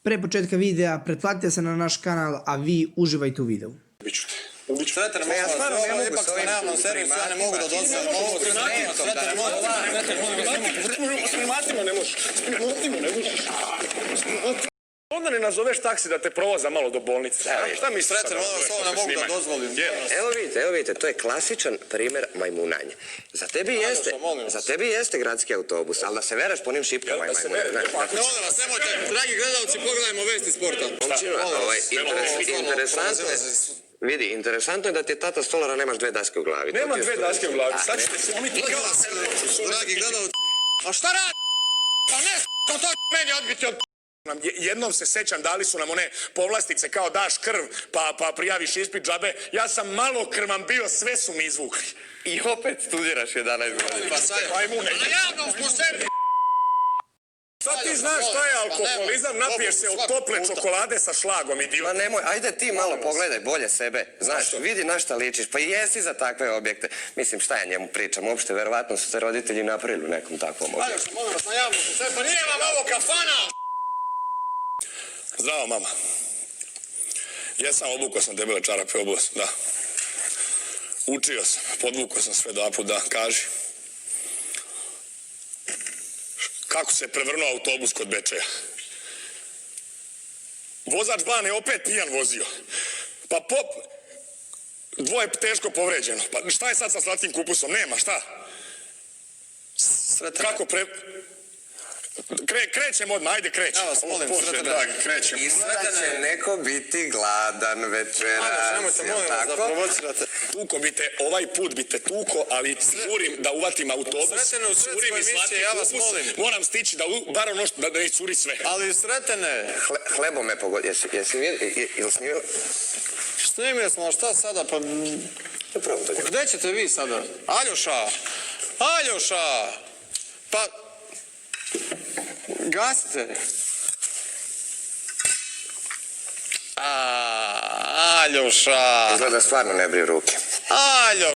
Pre početka videa pretplatite se na naš kanal, a vi uživajte u videu. Biću te. Sretan, ja stvarno ne mogu s ovim servisu, ja ne mogu da dozvolim. Snimatimo ne možeš. Onda ne nazoveš taksi da te provoza malo do bolnice. Šta mi Sretan, ovo ne mogu da dozvolim. Evo vidite, to je klasičan primjer majmunanja. Za tebi jeste gradski autobus, ali da se vereš po onim šipkama i majmunanja. Molim vas, nemojte, dragi gledalci, pogledajmo vesti sporta. Interesantno je. Vidi, interesantno je da ti je tata stolara, nemaš dve daske u glavi. Nema dve daske u glavi, sad ćete slomiti Dragi gledalci, a šta radi? Pa ne, to meni odbiti od... Jednom se sećam, dali su nam one povlastice kao daš krv pa prijaviš ispit džabe. Ja sam malo krvan bio, sve su mi izvukli. I opet studiraš 11 godina. Majmune. Na javnom smo sebi. Sad ti znaš šta je alkoholizam, napiješ se od tople čokolade sa šlagom, idiot. Ma nemoj, ajde ti malo pogledaj bolje sebe. Znaš, vidi na šta ličiš, pa i jesi za takve objekte. Mislim, šta ja njemu pričam, uopšte, verovatno su se roditelji napravili u nekom takvom objektu. Ajde, molim vas, na javnom smo sebi, pa nije vam ovo kafana! Zdravo, mama. Jesam, obukao sam debele čarape, obuo sam, da. Učio sam, podvukao sam sve dva put, da, kaži. Kako se prevrnuo autobus kod Bečeja? Vozač Bane opet pijan vozio. Pa dvoje teško povređeno. Pa šta je sad sa slatkim kupusom? Nema, šta? Kako krećemo odmah, ajde krećemo. Ja vas molim, Sretane. Krećemo. I sada će neko biti gladan večeras. Nemojte, molim vas da provocirate. Tuko bi te, ovaj put bi te tuko, ali žurim da uvatim autobus. Sretane, u sred Žurim i svoje slatki misije, ja vas kupus. molim. Moram stići da bar ono da ne curi sve. Ali Sretane, Hlebo me pogodio. Jesi ili snimio? snimio smo, a šta sada, pa... Upravo to. Gde ćete vi sada? Aljoša! Pa... Gasite. Aljoša! Izgleda stvarno ne briju ruke. Aljoša!